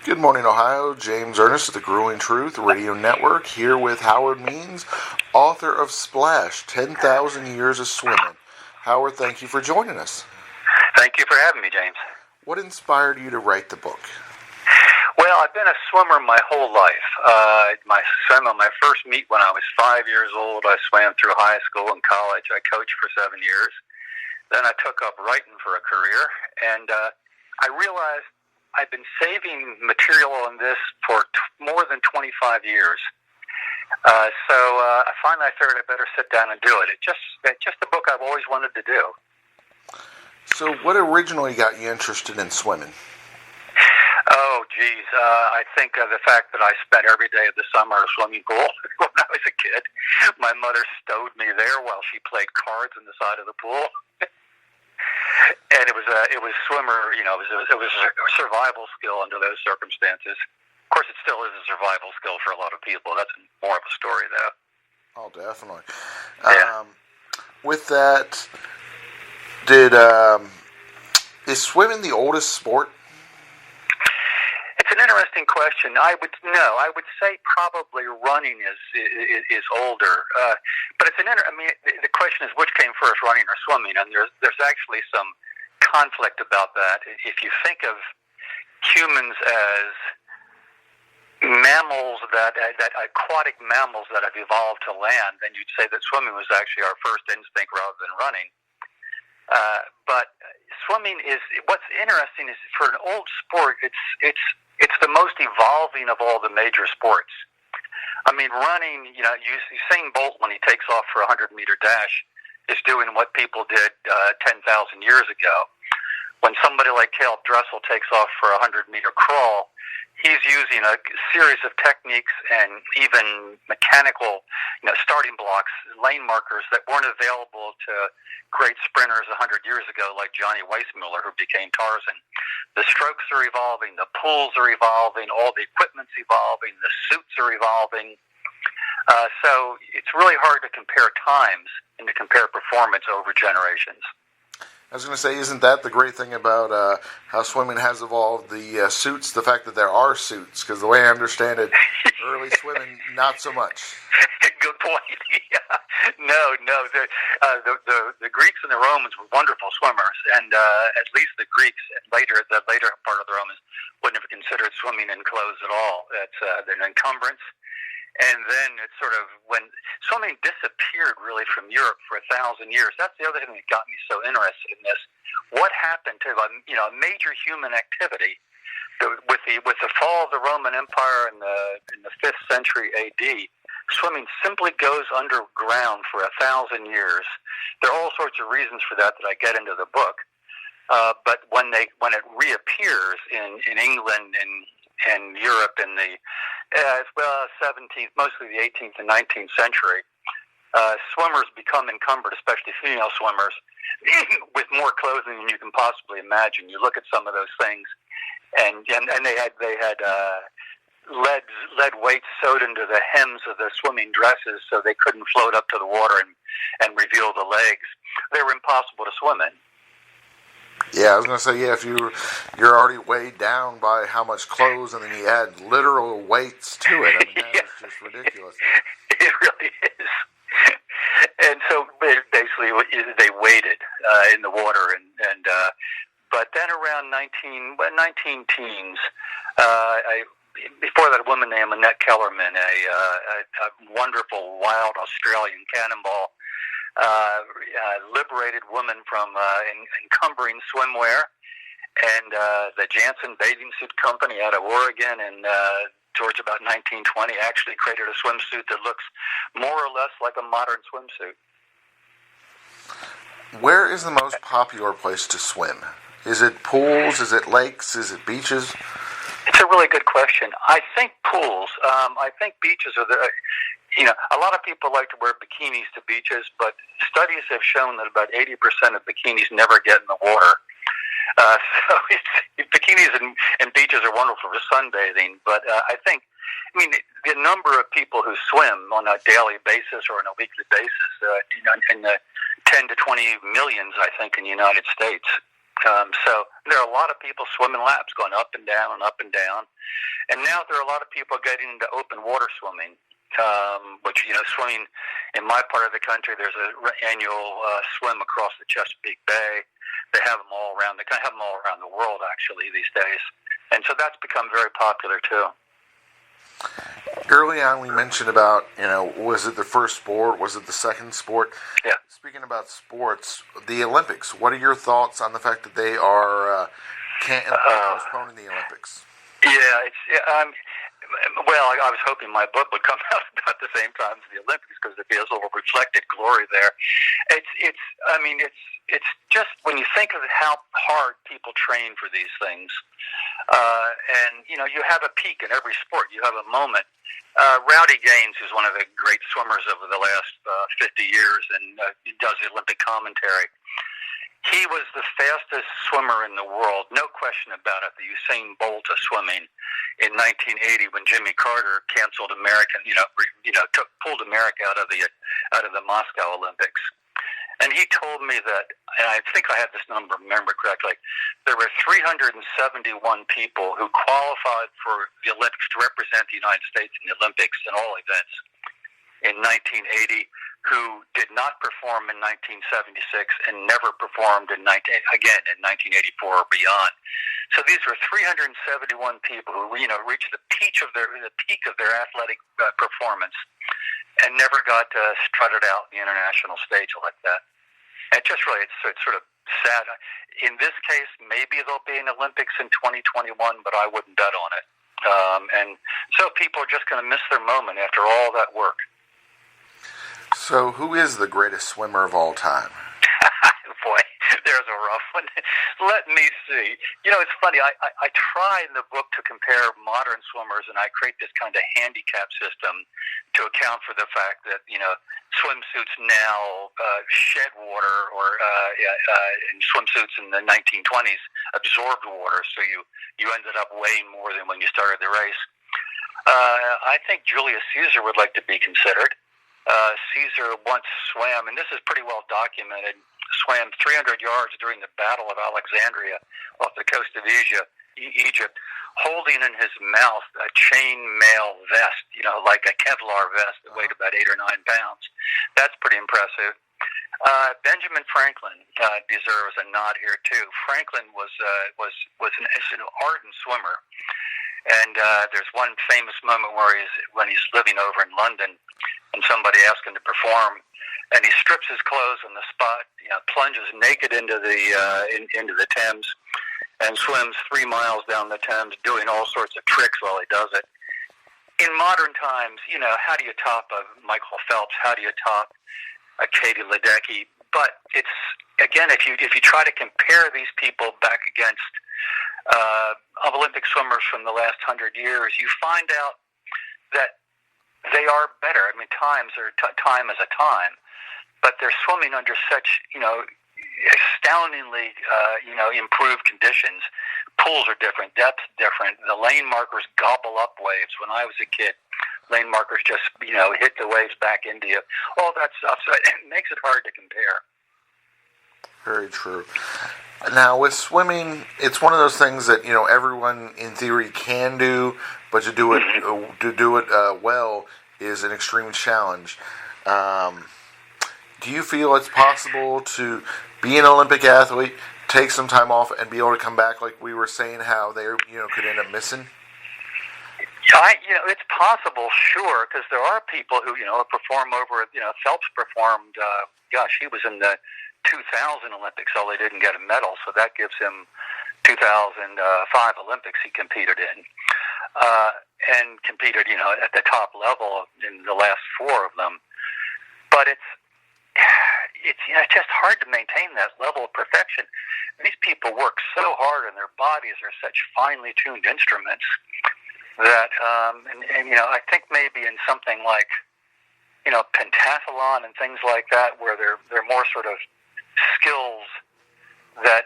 Good morning, Ohio. James Ernest of the Grueling Truth Radio Network here with Howard Means, author of Splash, 10,000 Years of Swimming. Howard, thank you for joining us. Thank you for having me, James. What inspired you to write the book? Well, I've been a swimmer my whole life. I swam on my first meet when I was 5 years old. I swam through high school and college. I coached for 7 years. Then I took up writing for a career, and I realized I've been saving material on this for more than 25 years. So finally I figured I better sit down and do it. It's just a book I've always wanted to do. So what originally got you interested in swimming? Oh, geez. I think the fact that I spent every day of the summer at a swimming pool when I was a kid. My mother stowed me there while she played cards on the side of the pool. And it was swimmer, it was a survival skill under those circumstances. Of course, it still is a survival skill for a lot of people. That's more of a story, though. Oh, definitely. Yeah. With that, is swimming the oldest sport? It's an interesting question. I would say probably running is older. But the question is which came first, running or swimming? And there's actually some conflict about that. If you think of humans as mammals that aquatic mammals that have evolved to land, then you'd say that swimming was actually our first instinct rather than running. But swimming what's interesting is for an old sport, it's the most evolving of all the major sports. I mean, running, Usain Bolt, when he takes off for a 100-meter dash, is doing what people did 10,000 years ago. When somebody like Caleb Dressel takes off for a 100-meter crawl, he's using a series of techniques and even mechanical starting blocks, lane markers that weren't available to great sprinters 100 years ago like Johnny Weissmuller, who became Tarzan. The strokes are evolving, the pools are evolving, all the equipment's evolving, the suits are evolving. So it's really hard to compare times and to compare performance over generations. I was going to say, isn't that the great thing about how swimming has evolved, the suits, the fact that there are suits? Because the way I understand it, early swimming, not so much. Good point. Yeah. No. The Greeks and the Romans were wonderful swimmers, and at least the Greeks, the later part of the Romans, wouldn't have considered swimming in clothes at all. It's an encumbrance. And then it's sort of when swimming disappeared really from Europe for 1,000 years. That's the other thing that got me so interested in this. What happened to a major human activity with the fall of the Roman Empire in the 5th century AD? Swimming simply goes underground for 1,000 years. There are all sorts of reasons for that I get into the book. But when it reappears in England and Europe in the 17th, mostly the 18th and 19th century, swimmers become encumbered, especially female swimmers, with more clothing than you can possibly imagine. You look at some of those things, and they had lead weights sewed into the hems of the swimming dresses so they couldn't float up to the water and reveal the legs. They were impossible to swim in. Yeah, I was going to say, if you're already weighed down by how much clothes, and then you add literal weights to it. I mean, that is just ridiculous. It really is. And so basically they waded in the water, but then around 19 teens, before that, a woman named Annette Kellerman, a wonderful wild Australian cannonball, liberated women from encumbering swimwear, and the Janssen Bathing Suit Company out of Oregon towards about 1920 actually created a swimsuit that looks more or less like a modern swimsuit. Where is the most popular place to swim? Is it pools? Is it lakes? Is it beaches? It's a really good question. I think pools. I think beaches are a lot of people like to wear bikinis to beaches, but studies have shown that about 80% of bikinis never get in the water. So bikinis and beaches are wonderful for sunbathing, but the number of people who swim on a daily basis or on a weekly basis, in the 10 to 20 millions, I think, in the United States. So there are a lot of people swimming laps, going up and down and up and down. And now there are a lot of people getting into open water swimming, which, swimming in my part of the country, there's an annual swim across the Chesapeake Bay. They have them all around. They kind of have them all around the world, actually, these days. And so that's become very popular, too. Early on, we mentioned about, was it the first sport? Was it the second sport? Yeah. Speaking about sports, the Olympics, what are your thoughts on the fact that they are postponing the Olympics? Yeah, well, I was hoping my book would come out about the same time as the Olympics because there'd be a little reflected glory there. It's just when you think of how hard people train for these things, and you have a peak in every sport. You have a moment. Rowdy Gaines, who's one of the great swimmers of the last 50 years, and he does the Olympic commentary. He was the fastest swimmer in the world, no question about it. The Usain Bolt of swimming in 1980 when Jimmy Carter canceled pulled America out of the Moscow Olympics. And he told me that, and I think I have this number remembered correctly, there were 371 people who qualified for the Olympics to represent the United States in the Olympics in all events in 1980 who did not perform in 1976 and never performed again in 1984 or beyond. So these were 371 people who reached the peak of their athletic performance and never got strutted out in the international stage like that. And it's sort of sad. In this case, maybe there'll be an Olympics in 2021, but I wouldn't bet on it. And so people are just going to miss their moment after all that work. So, who is the greatest swimmer of all time? Boy, there's a rough one. Let me see. It's funny. I try in the book to compare modern swimmers, and I create this kind of handicap system to account for the fact that, swimsuits now shed water, or and swimsuits in the 1920s absorbed water, so you ended up weighing more than when you started the race. I think Julius Caesar would like to be considered. Caesar once swam, and this is pretty well documented, swam 300 yards during the Battle of Alexandria off the coast of Egypt, holding in his mouth a chain mail vest, like a Kevlar vest that weighed about 8 or 9 pounds. That's pretty impressive. Benjamin Franklin deserves a nod here too. Franklin was an ardent swimmer, and there's one famous moment when he's living over in London, and somebody asks him to perform, and he strips his clothes on the spot, plunges naked into the Thames, and swims 3 miles down the Thames, doing all sorts of tricks while he does it. In modern times, how do you top a Michael Phelps? How do you top a Katie Ledecky? But it's, again, if you try to compare these people back against Olympic swimmers from the last 100 years, you find out that they are better. I mean, time is a time, but they're swimming under such, astoundingly, improved conditions. Pools are different, depth's different. The lane markers gobble up waves. When I was a kid, lane markers just, hit the waves back into you. All that stuff. So it makes it hard to compare. Very true. Now, with swimming, it's one of those things that everyone in theory can do, but to do it well is an extreme challenge. Do you feel it's possible to be an Olympic athlete, take some time off, and be able to come back, like we were saying, how they could end up missing? It's possible, sure, because there are people who perform over. Phelps performed. He was in the 2000 Olympics, although he didn't get a medal, so that gives him 2005 Olympics he competed in, and competed, at the top level in the last 4 of them. But it's just hard to maintain that level of perfection. These people work so hard, and their bodies are such finely tuned instruments that, I think maybe in something like, pentathlon and things like that, where they're more sort of skills that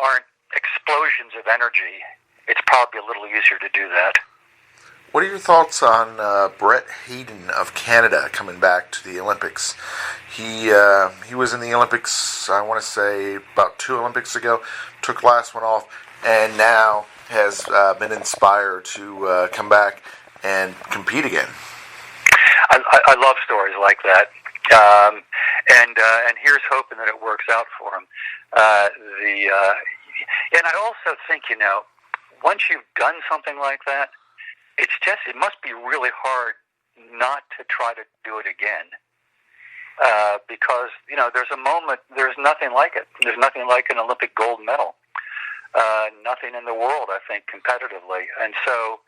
aren't explosions of energy, it's probably a little easier to do that. What are your thoughts on Brett Hayden of Canada coming back to the Olympics? He was in the Olympics, I want to say, about 2 Olympics ago, took the last one off, and now has been inspired to come back and compete again. I love stories like that, and here's hoping that it works out for him. And I also think, once you've done something like that, it must be really hard not to try to do it again. Because, there's nothing like it. There's nothing like an Olympic gold medal. Nothing in the world, I think, competitively. And so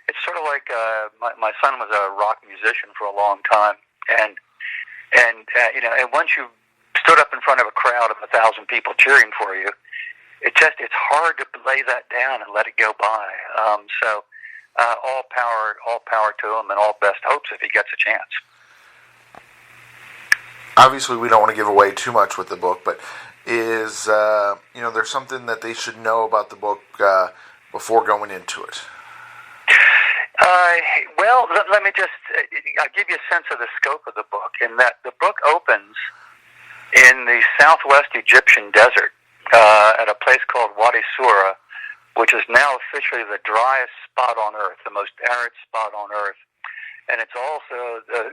it's sort of like my son was a rock musician for a long time. And once you stood up in front of a crowd of 1,000 people cheering for you, it's hard to lay that down and let it go by. So all power to him, and all best hopes if he gets a chance. Obviously, we don't want to give away too much with the book, but is there's something that they should know about the book before going into it? Well, let me just I'll give you a sense of the scope of the book. In that the book opens in the southwest Egyptian desert at a place called Wadi Sura, which is now officially the driest spot on Earth, the most arid spot on Earth. And it's also the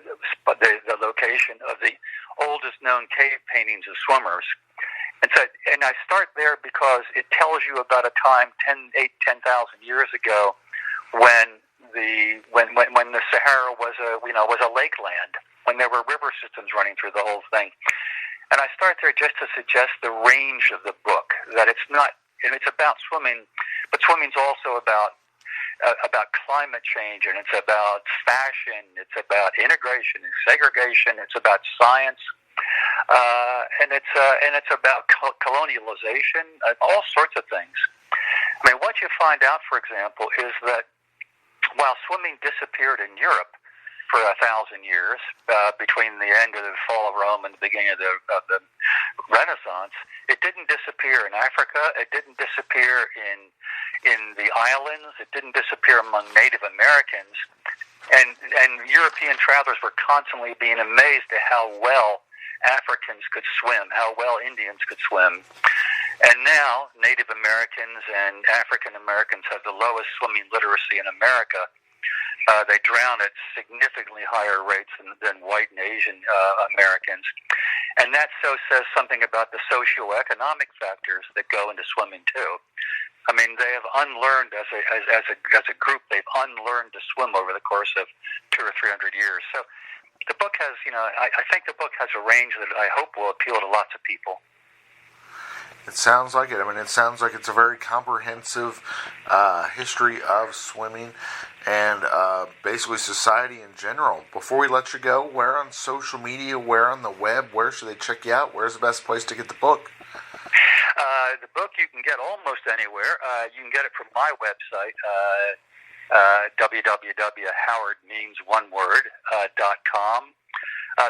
location of the oldest known cave paintings of swimmers. And I start there because it tells you about a time 10,000 years ago when the Sahara was a lake land, when there were river systems running through the whole thing. And I start there just to suggest the range of the book, that it's about swimming, but swimming's also about climate change, and it's about fashion, it's about integration and segregation, it's about science, and it's about colonialization, all sorts of things. I mean, what you find out, for example, is that while swimming disappeared in Europe for 1,000 years, between the end of the fall of Rome and the beginning of the Renaissance, it didn't disappear in Africa. It didn't disappear in the islands. It didn't disappear among Native Americans. And European travelers were constantly being amazed at how well Africans could swim, how well Indians could swim. And now Native Americans and African Americans have the lowest swimming literacy in America. They drown at significantly higher rates than white and Asian Americans. And that says something about the socioeconomic factors that go into swimming too. I mean, they have unlearned as a group. They've unlearned to swim over the course of 200 or 300 years. So the book has, I think the book has a range that I hope will appeal to lots of people. It sounds like it. I mean, it sounds like it's a very comprehensive history of swimming and basically society in general. Before we let you go, where on social media, where on the web, where should they check you out? Where's the best place to get the book? The book you can get almost anywhere. You can get it from my website, www.howardmeansoneword.com.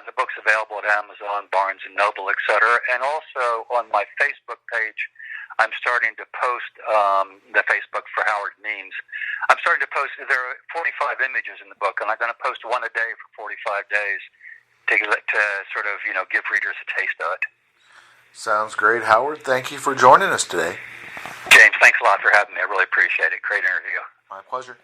The book's available at Amazon, Barnes & Noble, etc. And also on my Facebook page, I'm starting to post the Facebook for Howard Means. I'm starting to post, there are 45 images in the book, and I'm going to post one a day for 45 days to sort of, give readers a taste of it. Sounds great, Howard. Thank you for joining us today. James, thanks a lot for having me. I really appreciate it. Great interview. My pleasure.